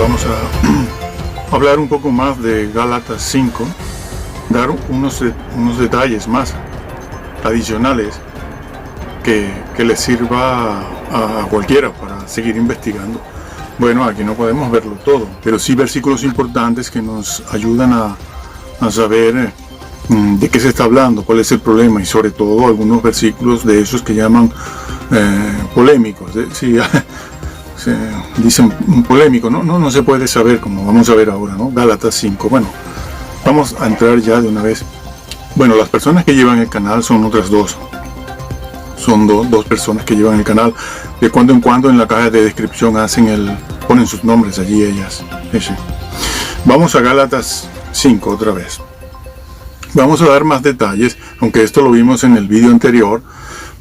vamos a hablar un poco más de Gálatas 5, dar unos detalles más adicionales que les sirva a cualquiera para seguir investigando. Bueno, aquí no podemos verlo todo, pero sí versículos importantes que nos ayudan a saber de qué se está hablando, cuál es el problema, y sobre todo algunos versículos de esos que llaman polémicos. Sí, se dicen polémico, no se puede saber, como vamos a ver ahora, ¿no? Gálatas 5. Bueno, vamos a entrar ya de una vez. Bueno, las personas que llevan el canal son otras dos. Son dos personas que llevan el canal. De cuando en cuando en la caja de descripción ponen sus nombres allí ellas. Sí. Vamos a Gálatas 5 otra vez. Vamos a dar más detalles, aunque esto lo vimos en el vídeo anterior,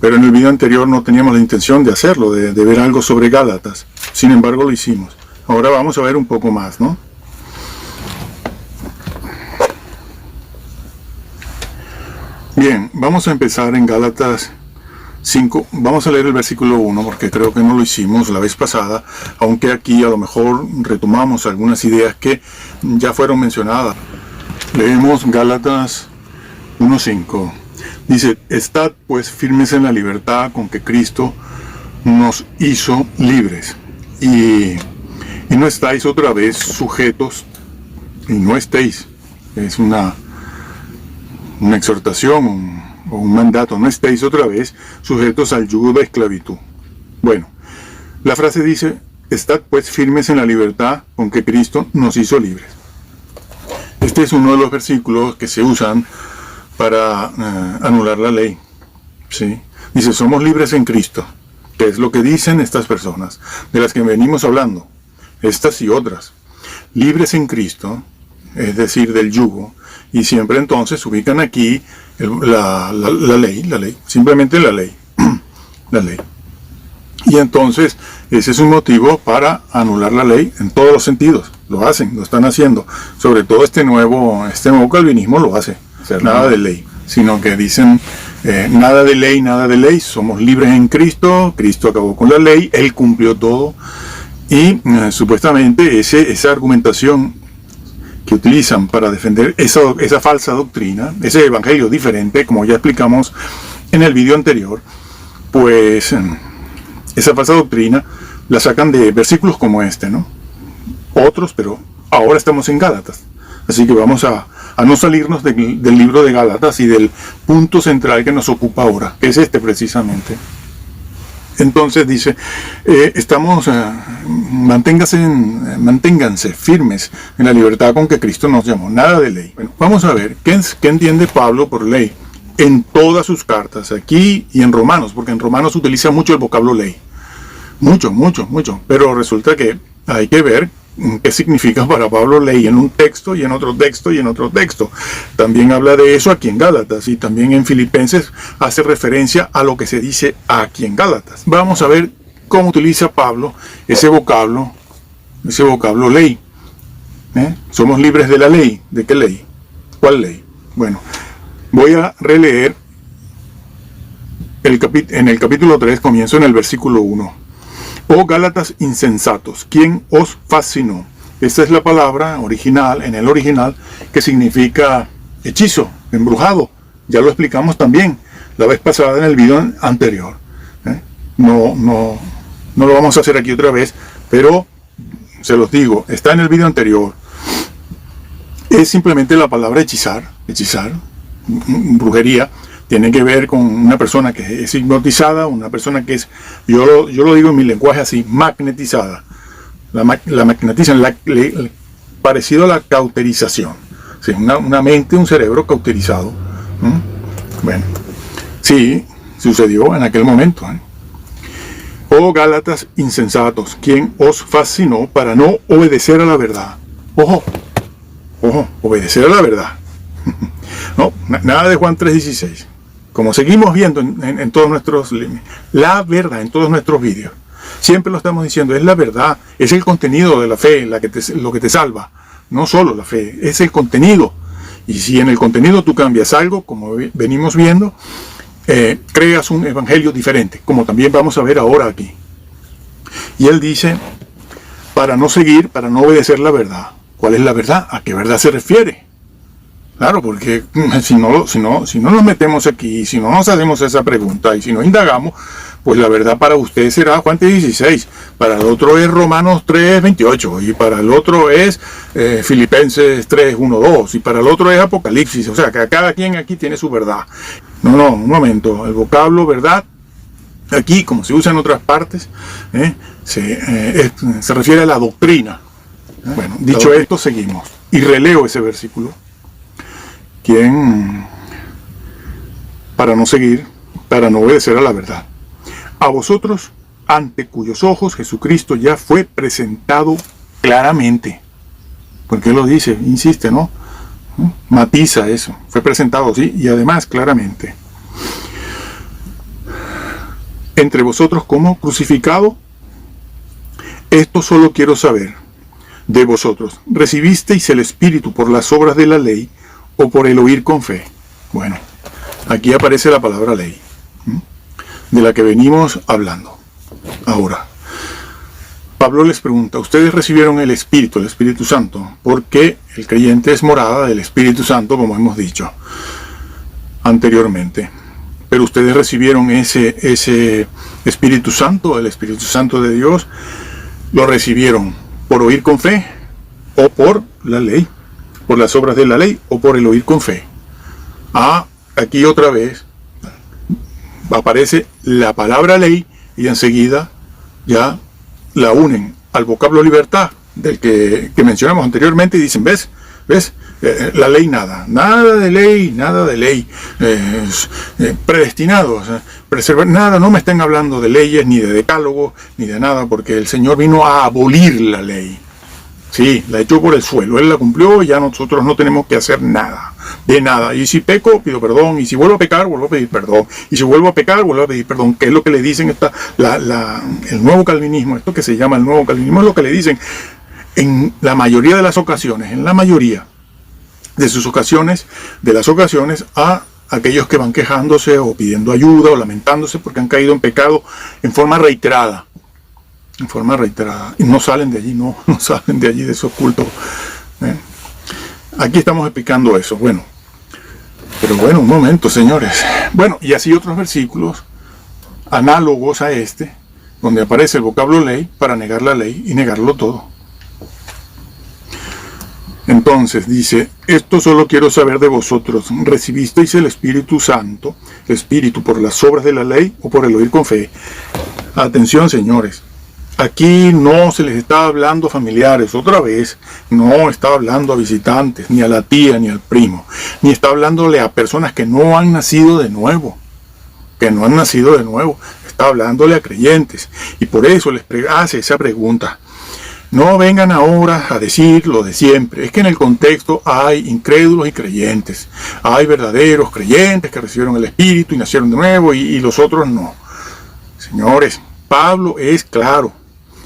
pero en el vídeo anterior no teníamos la intención de hacerlo, de ver algo sobre Gálatas. Sin embargo, lo hicimos. Ahora vamos a ver un poco más, ¿no? Bien, vamos a empezar en Gálatas 5. Vamos a leer el versículo 1, porque creo que no lo hicimos la vez pasada, aunque aquí a lo mejor retomamos algunas ideas que ya fueron mencionadas. Leemos Gálatas 1:5. Dice: estad pues firmes en la libertad con que Cristo nos hizo libres, y no estáis otra vez sujetos, y no estéis, es una exhortación o un mandato, no estéis otra vez sujetos al yugo de esclavitud. Bueno, la frase dice: estad pues firmes en la libertad con que Cristo nos hizo libres. Este es uno de los versículos que se usan para anular la ley. ¿Sí? Dice: somos libres en Cristo, que es lo que dicen estas personas, de las que venimos hablando, estas y otras. Libres en Cristo, es decir, del yugo, y siempre entonces ubican aquí la ley, simplemente la ley. La ley. Y entonces ese es un motivo para anular la ley en todos los sentidos. Lo hacen, lo están haciendo. Sobre todo este nuevo calvinismo lo hace. Nada de ley, sino que dicen nada de ley, somos libres en Cristo, Cristo acabó con la ley, Él cumplió todo. Y supuestamente esa argumentación que utilizan para defender esa falsa doctrina, ese evangelio diferente, como ya explicamos en el vídeo anterior, pues esa falsa doctrina la sacan de versículos como este, ¿no? Otros, pero ahora estamos en Gálatas. Así que vamos a no salirnos del libro de Gálatas y del punto central que nos ocupa ahora, que es este precisamente. Entonces dice, manténganse firmes en la libertad con que Cristo nos llamó. Nada de ley. Bueno, vamos a ver, ¿qué entiende Pablo por ley? En todas sus cartas, aquí y en Romanos, porque en Romanos utiliza mucho el vocablo ley. Mucho. Pero resulta que hay que ver qué significa para Pablo ley en un texto y en otro texto y en otro texto. También habla de eso aquí en Gálatas, y también en Filipenses hace referencia a lo que se dice aquí en Gálatas. Vamos a ver cómo utiliza Pablo ese vocablo ley. Somos libres de la ley. ¿De qué ley? ¿Cuál ley? Bueno, voy a releer en el capítulo 3, comienzo en el versículo 1. Oh Gálatas insensatos, ¿quién os fascinó? Esta es la palabra original, en el original, que significa hechizo, embrujado. Ya lo explicamos también la vez pasada en el video anterior. No lo vamos a hacer aquí otra vez, pero se los digo, está en el video anterior. Es simplemente la palabra hechizar, brujería. Tiene que ver con una persona que es hipnotizada, una persona que es, yo lo digo en mi lenguaje así, magnetizada. La magnetizan, parecido a la cauterización. Sí, una mente, un cerebro cauterizado. Bueno, sí, sucedió en aquel momento. Oh Gálatas insensatos, ¿quién os fascinó para no obedecer a la verdad? Ojo, obedecer a la verdad. No, nada de Juan 3:16. Como seguimos viendo en todos nuestros, la verdad, en todos nuestros vídeos. Siempre lo estamos diciendo, es la verdad, es el contenido de la fe lo que te salva. No solo la fe, es el contenido. Y si en el contenido tú cambias algo, como venimos viendo, creas un evangelio diferente, como también vamos a ver ahora aquí. Y él dice, para no seguir, para no obedecer la verdad. ¿Cuál es la verdad? ¿A qué verdad se refiere? Claro, porque si no nos metemos aquí, si no nos hacemos esa pregunta y si no indagamos, pues la verdad para usted será Juan 16, para el otro es Romanos 3:28 y para el otro es Filipenses 3:1-2 y para el otro es Apocalipsis. O sea, que cada quien aquí tiene su verdad. No, un momento, el vocablo verdad, aquí como se usa en otras partes, se refiere a la doctrina. Bueno, dicho esto, seguimos y releo ese versículo. ¿Quién? Para no seguir, para no obedecer a la verdad. A vosotros, ante cuyos ojos Jesucristo ya fue presentado claramente. ¿Por qué lo dice? Insiste, ¿no? Matiza eso. Fue presentado, sí, y además claramente. Entre vosotros como crucificado, esto solo quiero saber de vosotros. ¿Recibisteis el Espíritu por las obras de la ley o por el oír con fe? Bueno, aquí aparece la palabra ley, de la que venimos hablando. Ahora, Pablo les pregunta, ¿ustedes recibieron el Espíritu Santo? Porque el creyente es morada del Espíritu Santo, como hemos dicho anteriormente. Pero ustedes recibieron ese Espíritu Santo, el Espíritu Santo de Dios, lo recibieron por oír con fe o por la ley, por las obras de la ley o por el oír con fe. Aquí otra vez aparece la palabra ley y enseguida ya la unen al vocablo libertad del que mencionamos anteriormente y dicen, ¿ves? La ley nada de ley, predestinados, preservar, nada, no me estén hablando de leyes, ni de decálogo, ni de nada, porque el Señor vino a abolir la ley. Sí, la echó por el suelo, Él la cumplió y ya nosotros no tenemos que hacer nada, de nada. Y si peco, pido perdón, y si vuelvo a pecar, vuelvo a pedir perdón, y si vuelvo a pecar, vuelvo a pedir perdón, que es lo que le dicen el nuevo calvinismo, esto que se llama el nuevo calvinismo, es lo que le dicen en la mayoría de las ocasiones, en la mayoría de las ocasiones a aquellos que van quejándose o pidiendo ayuda o lamentándose porque han caído en pecado en forma reiterada, y no salen de allí, no salen de allí de esos cultos. Aquí estamos explicando eso. Pero un momento, señores. Y así otros versículos análogos a este, donde aparece el vocablo ley para negar la ley y negarlo todo. Entonces dice, esto solo quiero saber de vosotros, ¿recibisteis el Espíritu Santo, el Espíritu por las obras de la ley o por el oír con fe? Atención, señores, aquí no se les está hablando a familiares, otra vez, no está hablando a visitantes, ni a la tía, ni al primo, ni está hablándole a personas que no han nacido de nuevo, está hablándole a creyentes, y por eso les hace esa pregunta. No vengan ahora a decir lo de siempre. Es que en el contexto hay incrédulos y creyentes. Hay verdaderos creyentes que recibieron el Espíritu y nacieron de nuevo y los otros no. Señores, Pablo es claro.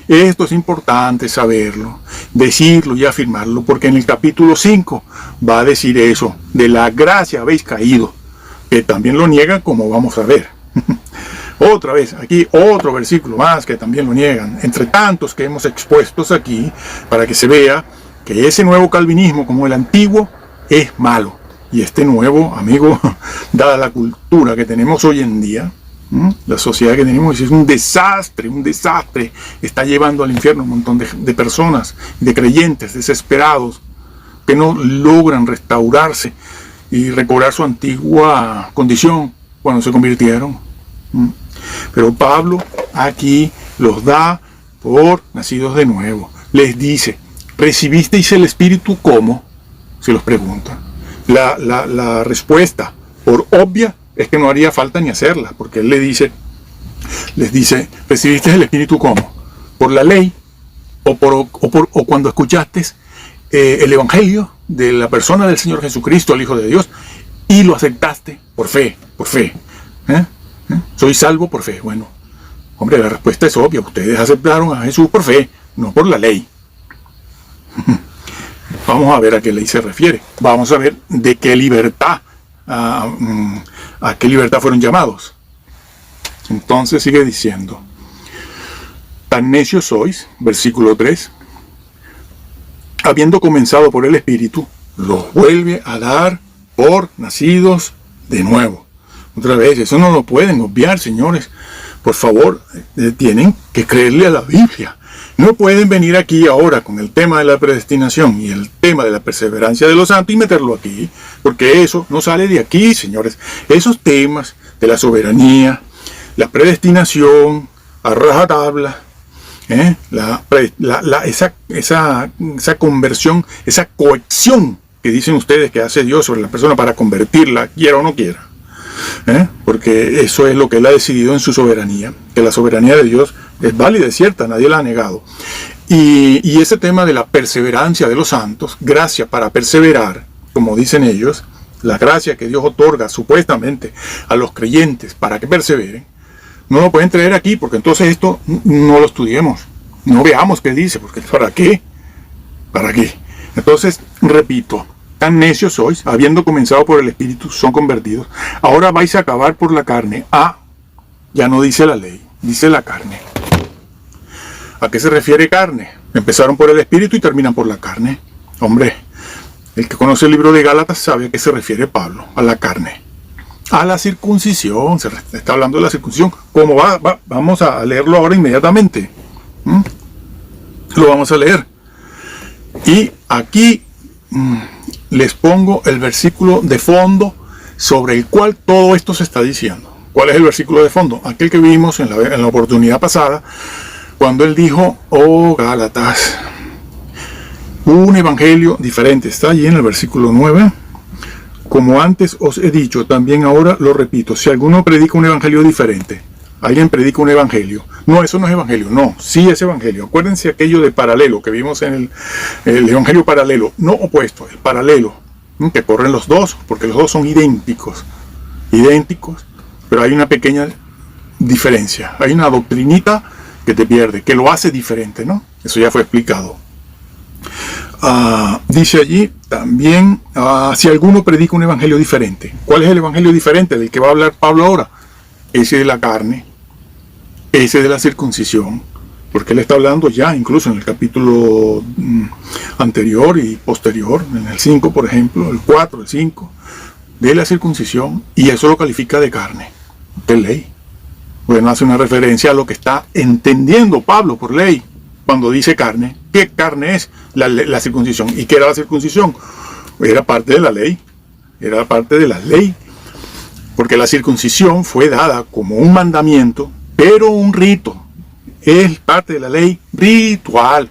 Esto es importante saberlo, decirlo y afirmarlo, porque en el capítulo 5 va a decir eso. De la gracia habéis caído, que también lo niegan, como vamos a ver. Otra vez, aquí otro versículo más que también lo niegan, entre tantos que hemos expuestos aquí, para que se vea que ese nuevo calvinismo, como el antiguo, es malo. Y este nuevo, amigo, dada la cultura que tenemos hoy en día, la sociedad que tenemos es un desastre, está llevando al infierno un montón de personas, de creyentes desesperados, que no logran restaurarse y recobrar su antigua condición cuando se convirtieron. Pero Pablo aquí los da por nacidos de nuevo. Les dice, ¿recibisteis el Espíritu cómo? Se los pregunta. La respuesta, por obvia, es que no haría falta ni hacerla, porque él les dice, ¿recibisteis el Espíritu cómo? ¿Por la ley? ¿O cuando escuchaste el Evangelio de la persona del Señor Jesucristo, el Hijo de Dios, y lo aceptaste por fe? ¿Soy salvo por fe? Bueno, hombre, la respuesta es obvia. Ustedes aceptaron a Jesús por fe, no por la ley. Vamos a ver a qué ley se refiere. Vamos a ver de qué libertad, a qué libertad fueron llamados. Entonces sigue diciendo, tan necios sois, versículo 3, habiendo comenzado por el Espíritu, los vuelve a dar por nacidos de nuevo. Otra vez, eso no lo pueden obviar, señores. Por favor, tienen que creerle a la Biblia. No pueden venir aquí ahora con el tema de la predestinación y el tema de la perseverancia de los santos y meterlo aquí, porque eso no sale de aquí, señores. Esos temas de la soberanía, la predestinación, a rajatabla, esa conversión, esa coacción que dicen ustedes que hace Dios sobre la persona para convertirla, quiera o no quiera. Porque eso es lo que Él ha decidido en su soberanía, que la soberanía de Dios es válida, es cierta, nadie la ha negado. Y ese tema de la perseverancia de los santos, gracia para perseverar, como dicen ellos, la gracia que Dios otorga supuestamente a los creyentes para que perseveren, no lo pueden traer aquí, porque entonces esto no lo estudiemos, no veamos qué dice, porque ¿para qué? ¿Para qué? Entonces, repito, tan necios sois, habiendo comenzado por el Espíritu, son convertidos. Ahora vais a acabar por la carne. Ya no dice la ley, dice la carne. ¿A qué se refiere carne? Empezaron por el Espíritu y terminan por la carne. Hombre, el que conoce el libro de Gálatas sabe a qué se refiere Pablo, a la carne. A la circuncisión, se está hablando de la circuncisión. ¿Cómo va? Vamos a leerlo ahora inmediatamente. Lo vamos a leer. Y aquí les pongo el versículo de fondo sobre el cual todo esto se está diciendo. ¿Cuál es el versículo de fondo? Aquel que vimos en la oportunidad pasada, cuando él dijo, oh Gálatas, un evangelio diferente. Está allí en el versículo 9. Como antes os he dicho, también ahora lo repito, si alguno predica un evangelio diferente, alguien predica un evangelio, no, eso no es evangelio, no, sí es evangelio. Acuérdense aquello de paralelo que vimos en el evangelio paralelo, no opuesto, el paralelo, que corren los dos, porque los dos son idénticos, pero hay una pequeña diferencia, hay una doctrinita que te pierde, que lo hace diferente, ¿no? Eso ya fue explicado. Dice allí también, si alguno predica un evangelio diferente. ¿Cuál es el evangelio diferente del que va a hablar Pablo ahora? Ese de la carne, ese de la circuncisión, porque él está hablando ya incluso en el capítulo anterior y posterior, en el 5 por ejemplo, el 4, el 5, de la circuncisión, y eso lo califica de carne, de ley. Bueno, hace una referencia a lo que está entendiendo Pablo por ley cuando dice carne. ¿Qué carne es? La circuncisión. ¿Y qué era la circuncisión? Era parte de la ley. Era parte de la ley. Porque la circuncisión fue dada como un mandamiento, pero un rito. Es parte de la ley ritual.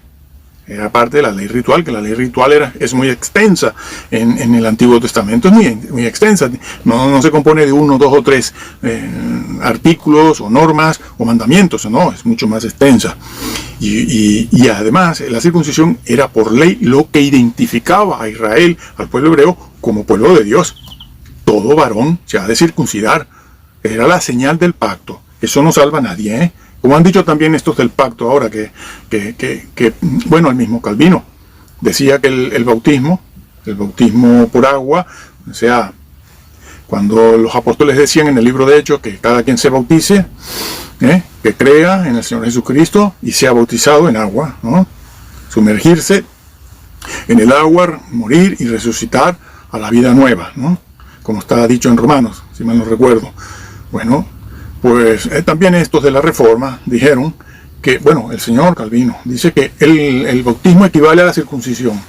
Era parte de la ley ritual, que la ley ritual es muy extensa en el Antiguo Testamento, es muy extensa. No se compone de 1, 2 o 3 artículos o normas o mandamientos, no, es mucho más extensa. Y además la circuncisión era por ley lo que identificaba a Israel, al pueblo hebreo, como pueblo de Dios. Todo varón se ha de circuncidar. Era la señal del pacto. Eso no salva a nadie, ¿eh? Como han dicho también estos del pacto ahora, bueno, el mismo Calvino decía que el bautismo por agua, o sea, cuando los apóstoles decían en el libro de Hechos que cada quien se bautice, que crea en el Señor Jesucristo y sea bautizado en agua, ¿no? Sumergirse en el agua, morir y resucitar a la vida nueva, ¿no? Como está dicho en Romanos, si mal no recuerdo. Bueno, pues también estos de la Reforma dijeron que, bueno, el señor Calvino dice que el bautismo equivale a la circuncisión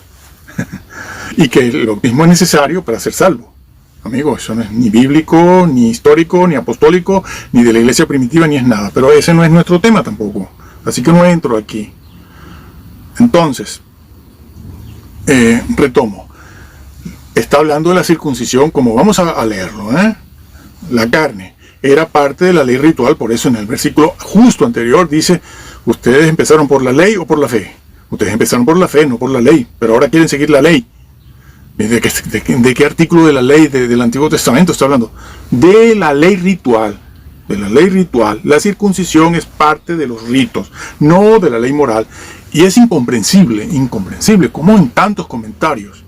y que el bautismo es necesario para ser salvo. Amigos, eso no es ni bíblico, ni histórico, ni apostólico, ni de la iglesia primitiva, ni es nada. Pero ese no es nuestro tema tampoco. Así que no entro aquí. Entonces, retomo. Está hablando de la circuncisión, como vamos a leerlo, la carne. Era parte de la ley ritual, por eso en el versículo justo anterior dice, ustedes empezaron por la ley o por la fe. Ustedes empezaron por la fe, no por la ley, pero ahora quieren seguir la ley. ¿De qué artículo de la ley del Antiguo Testamento está hablando? De la ley ritual. De la ley ritual. La circuncisión es parte de los ritos, no de la ley moral. Y es incomprensible, como en tantos comentarios,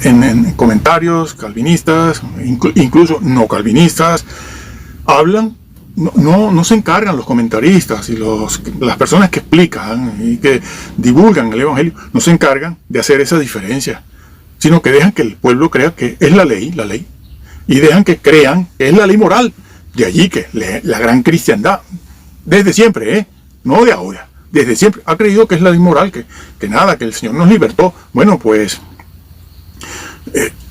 en comentarios calvinistas, incluso no calvinistas, hablan no se encargan los comentaristas y las personas que explican y que divulgan el Evangelio, no se encargan de hacer esa diferencia, sino que dejan que el pueblo crea que es la ley, y dejan que crean que es la ley moral. De allí que la gran cristiandad, desde siempre, no de ahora, desde siempre, ha creído que es la ley moral, que el Señor nos libertó. Bueno, pues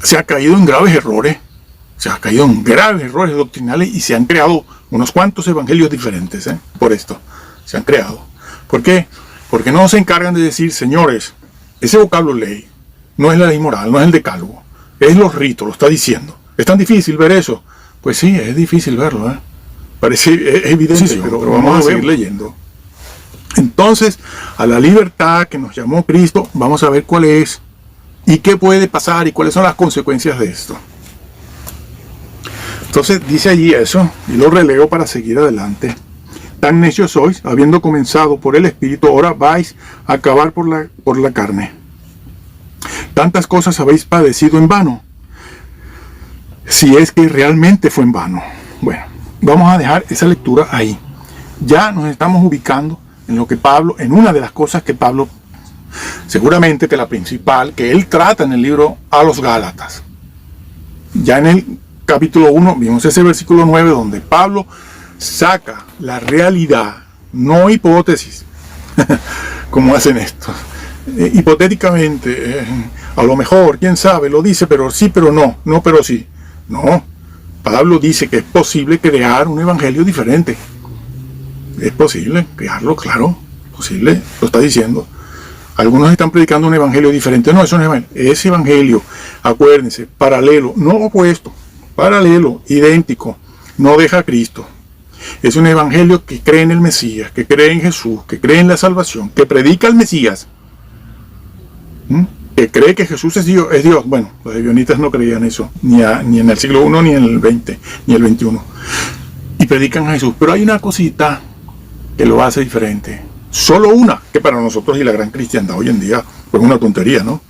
se ha caído en graves errores, doctrinales, y se han creado unos cuantos evangelios diferentes, por esto, se han creado. ¿Por qué? Porque no se encargan de decir, señores, ese vocablo ley no es la ley moral, no es el decálogo, es los ritos, lo está diciendo. ¿Es tan difícil ver eso? Pues sí, es difícil verlo, Parece evidente, sí, pero vamos a seguir leyendo. Entonces, a la libertad que nos llamó Cristo, vamos a ver cuál es, y qué puede pasar, y cuáles son las consecuencias de esto. Entonces dice allí eso, y lo releo para seguir adelante. Tan necios sois, habiendo comenzado por el Espíritu, ahora vais a acabar por la carne. Tantas cosas habéis padecido en vano, si es que realmente fue en vano. Bueno, vamos a dejar esa lectura ahí. Ya nos estamos ubicando en lo que Pablo, en una de las cosas que Pablo, seguramente que la principal, que él trata en el libro a los Gálatas. Ya en el capítulo 1 vimos ese versículo 9 donde Pablo saca la realidad, no hipótesis, como hacen estos. Hipotéticamente, a lo mejor, quién sabe, lo dice, pero sí, pero no, no, pero sí. No, Pablo dice que es posible crear un evangelio diferente. Es posible crearlo, claro, posible, lo está diciendo. Algunos están predicando un evangelio diferente. No, eso no es evangelio. Ese evangelio, acuérdense, paralelo, no opuesto, paralelo, idéntico, no deja a Cristo. Es un evangelio que cree en el Mesías, que cree en Jesús, que cree en la salvación, que predica al Mesías, que cree que Jesús es Dios. Bueno, los ebionitas no creían eso, ni en el siglo I, ni en el XX, ni el XXI. Y predican a Jesús. Pero hay una cosita que lo hace diferente. Solo una, que para nosotros y la gran cristiandad hoy en día, pues una tontería, ¿no?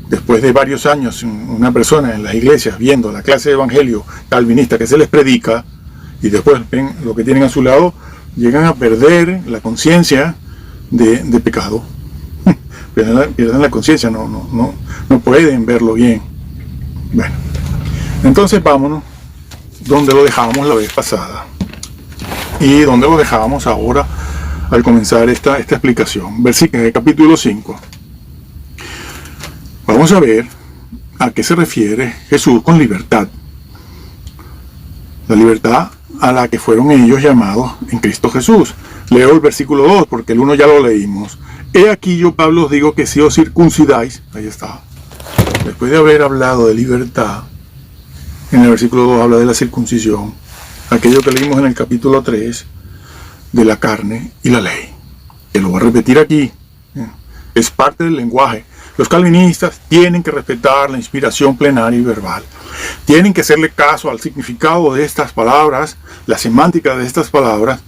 Después de varios años, una persona en las iglesias viendo la clase de evangelio calvinista que se les predica, y después ven lo que tienen a su lado, llegan a perder la conciencia de pecado. Pierden la conciencia, no pueden verlo bien. Bueno, entonces vámonos donde lo dejábamos la vez pasada y donde lo dejábamos ahora al comenzar esta explicación. Versículo capítulo 5. Vamos a ver a qué se refiere Jesús con libertad. La libertad a la que fueron ellos llamados en Cristo Jesús. Leo el versículo 2 porque el 1 ya lo leímos. He aquí yo, Pablo, os digo que si os circuncidáis, ahí está, después de haber hablado de libertad, en el versículo 2 habla de la circuncisión, aquello que leímos en el capítulo 3, de la carne y la ley, que lo voy a repetir aquí, es parte del lenguaje. Los calvinistas tienen que respetar la inspiración plenaria y verbal, tienen que hacerle caso al significado de estas palabras, la semántica de estas palabras,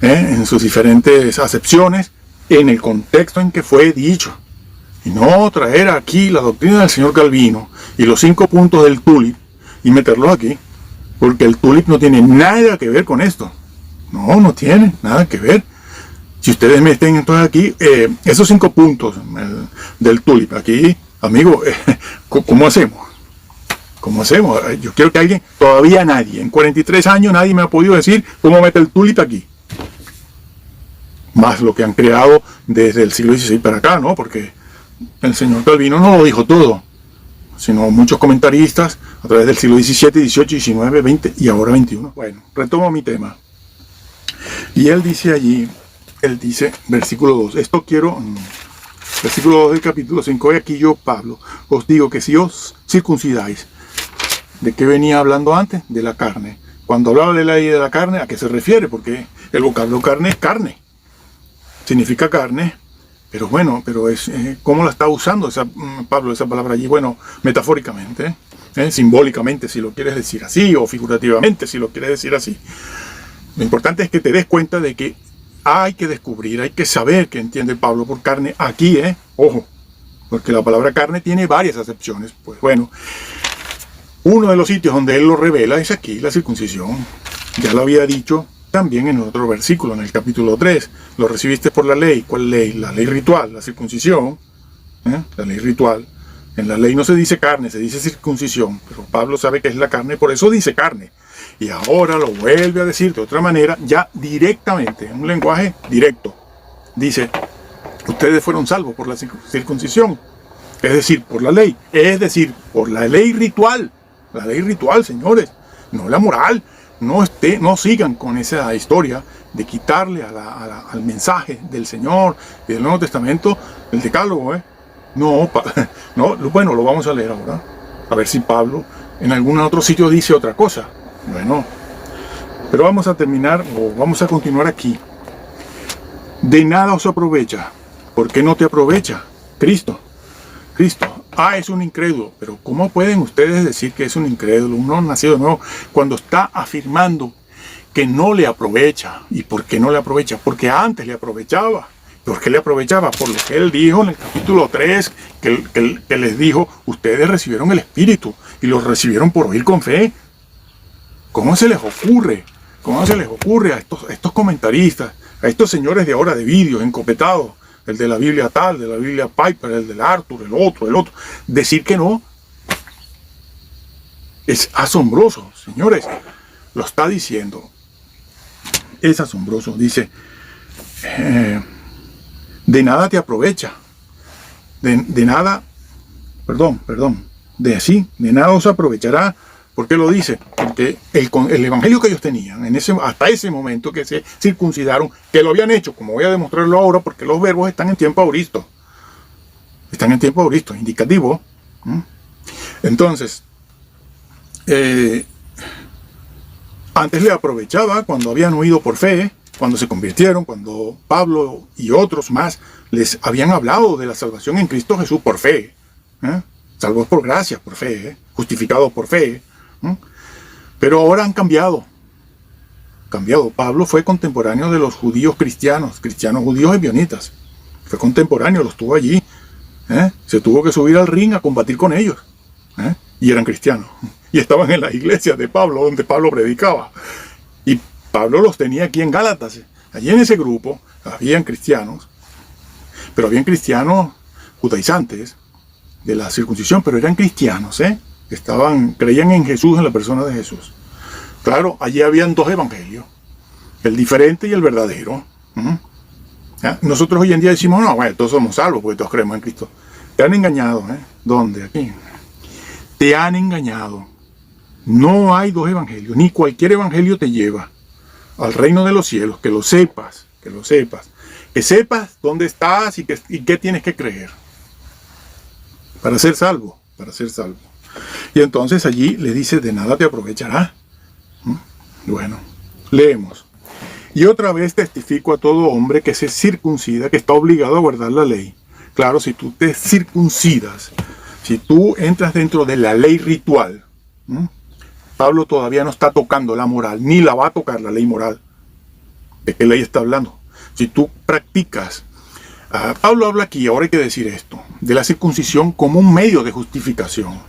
en sus diferentes acepciones, en el contexto en que fue dicho, y no traer aquí la doctrina del señor Calvino y los 5 puntos del tulip y meterlos aquí, porque el tulip no tiene nada que ver con esto. No tiene nada que ver. Si ustedes meten entonces aquí esos 5 puntos del tulip aquí, amigo, ¿cómo hacemos? ¿Cómo hacemos? Yo quiero que alguien, todavía nadie, en 43 años nadie me ha podido decir cómo mete el tulip aquí. Más lo que han creado desde el siglo XVI para acá, ¿no? Porque el señor Calvino no lo dijo todo, sino muchos comentaristas a través del siglo XVII, XVIII, XIX, XX y ahora XXI. Bueno, retomo mi tema. Y él dice allí, versículo 2, versículo 2 del capítulo 5, y aquí yo, Pablo, os digo que si os circuncidáis, ¿de qué venía hablando antes? De la carne. Cuando hablaba de la ley de la carne, ¿a qué se refiere? Porque el vocablo carne es carne. Significa carne, pero bueno, es ¿cómo la está usando Pablo esa palabra allí? Bueno, metafóricamente, simbólicamente si lo quieres decir así, o figurativamente si lo quieres decir así. Lo importante es que te des cuenta de que hay que descubrir, hay que saber qué entiende Pablo por carne aquí, ojo, porque la palabra carne tiene varias acepciones. Pues bueno, uno de los sitios donde él lo revela es aquí, la circuncisión. Ya lo había dicho también en otro versículo, en el capítulo 3. Lo recibiste por la ley. ¿Cuál ley? La ley ritual, la circuncisión. La ley ritual. En la ley no se dice carne, se dice circuncisión. Pero Pablo sabe que es la carne, por eso dice carne. Y ahora lo vuelve a decir de otra manera, ya directamente, en un lenguaje directo. Dice, ustedes fueron salvos por la circuncisión. Es decir, por la ley. Es decir, por la ley ritual. La ley ritual, señores. No la moral. No sigan con esa historia de quitarle al mensaje del Señor y del Nuevo Testamento el decálogo. No, bueno, lo vamos a leer ahora. A ver si Pablo en algún otro sitio dice otra cosa. Bueno, pero vamos a terminar, o vamos a continuar aquí. De nada os aprovecha. ¿Por qué no te aprovecha? Cristo. Es un incrédulo. Pero ¿cómo pueden ustedes decir que es un incrédulo, uno nacido de nuevo, cuando está afirmando que no le aprovecha? ¿Y por qué no le aprovecha? Porque antes le aprovechaba. ¿Por qué le aprovechaba? Por lo que él dijo en el capítulo 3, que les dijo, ustedes recibieron el Espíritu y lo recibieron por oír con fe. ¿Cómo se les ocurre? ¿Cómo se les ocurre a estos comentaristas, a estos señores de ahora de vídeos encopetados, el de la Biblia tal, de la Biblia Piper, el del Arthur, el otro, decir que no? Es asombroso, señores. Lo está diciendo. Es asombroso. Dice, de nada te aprovecha. De nada, de nada os aprovechará. ¿Por qué lo dice? Porque el evangelio que ellos tenían, hasta ese momento que se circuncidaron, que lo habían hecho, como voy a demostrarlo ahora, porque los verbos están en tiempo auristo. Están en tiempo auristo, indicativo. Entonces, antes le aprovechaba cuando habían oído por fe, cuando se convirtieron, cuando Pablo y otros más les habían hablado de la salvación en Cristo Jesús por fe. Salvos por gracia, por fe, justificados por fe. Pero ahora han cambiado. Pablo fue contemporáneo de los judíos cristianos judíos ebionitas. Fue contemporáneo, los tuvo allí. Se tuvo que subir al ring a combatir con ellos. Y eran cristianos. Y estaban en las iglesias de Pablo, donde Pablo predicaba. Y Pablo los tenía aquí en Gálatas. Allí en ese grupo habían cristianos. Pero habían cristianos judaizantes de la circuncisión, pero eran cristianos, creían en Jesús, en la persona de Jesús. Claro, allí habían dos evangelios, el diferente y el verdadero. Nosotros hoy en día decimos, no, bueno, todos somos salvos porque todos creemos en Cristo. Te han engañado, ¿Dónde? Aquí. Te han engañado. No hay dos evangelios, ni cualquier evangelio te lleva al reino de los cielos, que lo sepas, que sepas dónde estás y qué tienes que creer para ser salvo. Y entonces allí le dice, de nada te aprovechará. Bueno, leemos. Y otra vez testifico a todo hombre que se circuncida, que está obligado a guardar la ley. Claro, si tú te circuncidas, si tú entras dentro de la ley ritual, Pablo todavía no está tocando la moral, ni la va a tocar la ley moral. ¿De qué ley está hablando? Si tú practicas, Pablo habla aquí, ahora hay que decir esto, de la circuncisión como un medio de justificación.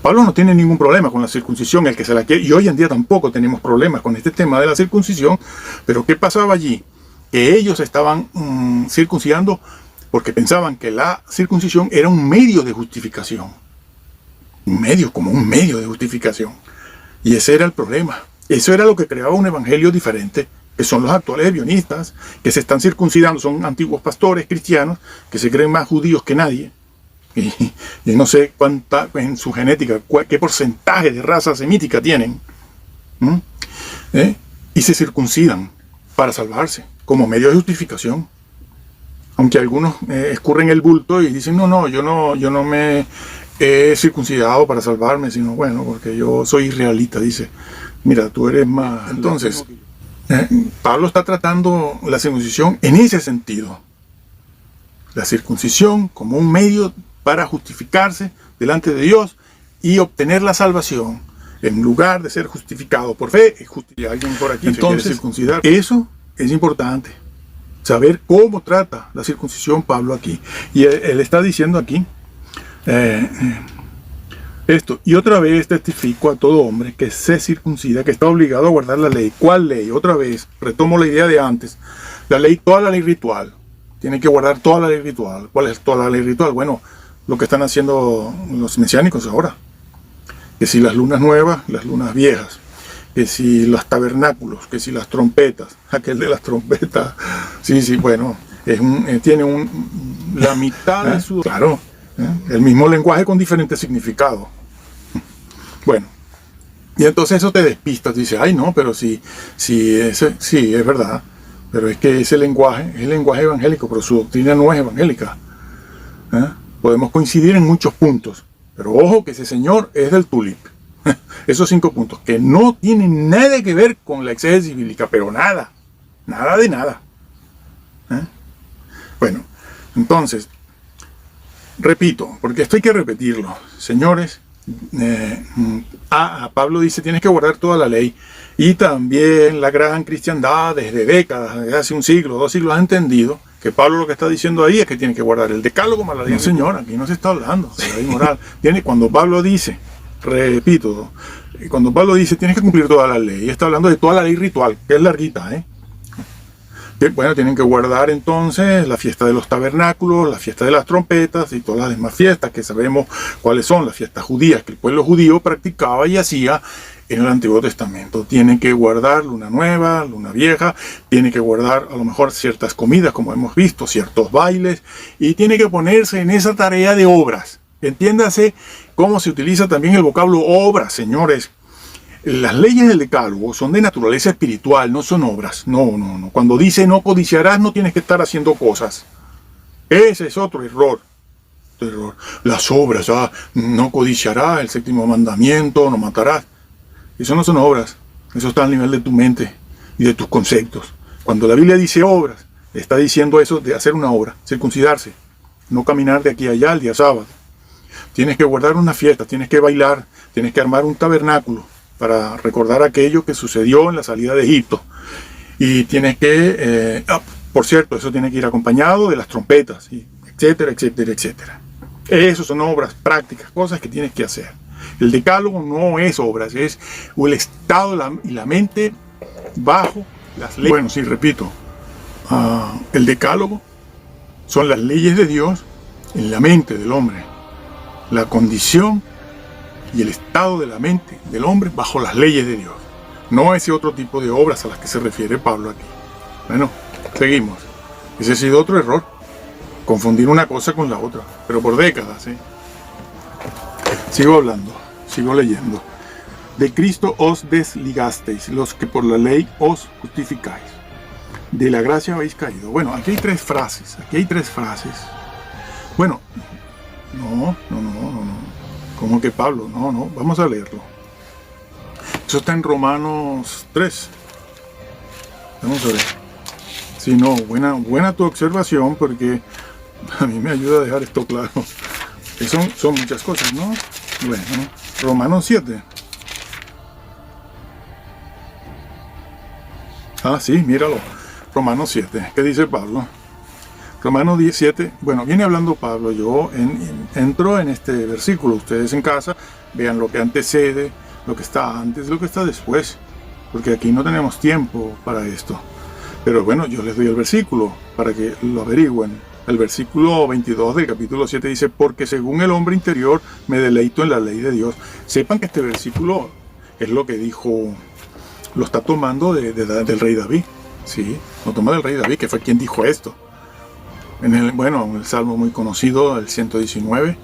Pablo no tiene ningún problema con la circuncisión, el que se la quiere, y hoy en día tampoco tenemos problemas con este tema de la circuncisión, pero ¿qué pasaba allí? Que ellos estaban circuncidando porque pensaban que la circuncisión era un medio de justificación. Como un medio de justificación. Y ese era el problema. Eso era lo que creaba un evangelio diferente, que son los actuales ebionistas, que se están circuncidando, son antiguos pastores cristianos, que se creen más judíos que nadie. Y no sé cuánta en su genética, qué porcentaje de raza semítica tienen. Y se circuncidan para salvarse, como medio de justificación. Aunque algunos escurren el bulto y dicen, no, yo no me he circuncidado para salvarme, sino bueno, porque yo soy israelita, dice. Mira, tú eres más... Entonces, Pablo está tratando la circuncisión en ese sentido. La circuncisión como un medio para justificarse delante de Dios y obtener la salvación, en lugar de ser justificado por fe. Alguien por aquí entonces se quiere circuncidar. Eso es importante, saber cómo trata la circuncisión Pablo aquí. Y él está diciendo aquí, Esto, y otra vez testifico a todo hombre que se circuncida, que está obligado a guardar la ley. ¿Cuál ley? Otra vez, retomo la idea de antes. La ley, toda la ley ritual. Tiene que guardar toda la ley ritual. ¿Cuál es toda la ley ritual? Bueno, lo que están haciendo los mesiánicos ahora. Que si las lunas nuevas, las lunas viejas. Que si los tabernáculos, que si las trompetas. Aquel de las trompetas. Sí, bueno, tiene la mitad de su... Claro, el mismo lenguaje con diferentes significados. Bueno, y entonces eso te despista, dice, ay no, pero sí, es verdad, pero es que ese lenguaje es el lenguaje evangélico, pero su doctrina no es evangélica. Podemos coincidir en muchos puntos, pero ojo que ese señor es del tulip. Esos 5 puntos, que no tienen nada que ver con la exégesis bíblica, pero nada de nada. Bueno, entonces, repito, porque esto hay que repetirlo, señores. Pablo dice, tienes que guardar toda la ley, y también la gran cristiandad desde décadas, desde hace un siglo, 2 siglos, ha entendido que Pablo lo que está diciendo ahí es que tiene que guardar el decálogo más la ley. No, señor, aquí no se está hablando de la ley moral. Cuando Pablo dice, repito, cuando Pablo dice tienes que cumplir toda la ley, está hablando de toda la ley ritual, que es larguita, Bueno, tienen que guardar entonces la fiesta de los tabernáculos, la fiesta de las trompetas y todas las demás fiestas que sabemos cuáles son las fiestas judías que el pueblo judío practicaba y hacía en el Antiguo Testamento. Tienen que guardar luna nueva, luna vieja, tienen que guardar a lo mejor ciertas comidas como hemos visto, ciertos bailes, y tiene que ponerse en esa tarea de obras. Entiéndase cómo se utiliza también el vocablo obras, señores. Las leyes del decálogo son de naturaleza espiritual, no son obras. No. Cuando dice no codiciarás, no tienes que estar haciendo cosas. Ese es otro error. Las obras, no codiciarás, el 7º mandamiento, no matarás. Eso no son obras. Eso está al nivel de tu mente y de tus conceptos. Cuando la Biblia dice obras, está diciendo eso de hacer una obra, circuncidarse, no caminar de aquí a allá el día sábado. Tienes que guardar una fiesta, tienes que bailar, tienes que armar un tabernáculo para recordar aquello que sucedió en la salida de Egipto. Y tienes que, por cierto, eso tiene que ir acompañado de las trompetas, etcétera, etcétera, etcétera. Eso son obras prácticas, cosas que tienes que hacer. El decálogo no es obras, es el estado y la mente bajo las leyes. Bueno, sí, repito, el decálogo son las leyes de Dios en la mente del hombre. La condición y el estado de la mente del hombre bajo las leyes de Dios. No ese otro tipo de obras a las que se refiere Pablo aquí. Bueno, seguimos. Ese ha sido otro error. Confundir una cosa con la otra. Pero por décadas, Sigo hablando, sigo leyendo. De Cristo os desligasteis, los que por la ley os justificáis. De la gracia habéis caído. Bueno, aquí hay 3 frases. Bueno, no. ¿Cómo que Pablo? No, vamos a leerlo. Eso está en Romanos 3. Vamos a ver. Sí, no, buena tu observación, porque a mí me ayuda a dejar esto claro. Son muchas cosas, ¿no? Bueno, Romanos 7. Sí, míralo. Romanos 7. ¿Qué dice Pablo? Romanos 17, bueno, viene hablando Pablo, yo entro en este versículo, ustedes en casa vean lo que antecede, lo que está antes, lo que está después, porque aquí no tenemos tiempo para esto. Pero bueno, yo les doy el versículo para que lo averigüen. El versículo 22 del capítulo 7 dice, porque según el hombre interior me deleito en la ley de Dios. Sepan que este versículo es lo que dijo, lo está tomando del rey David, ¿sí? Lo toma del rey David, que fue quien dijo esto. En el Salmo muy conocido, el 119,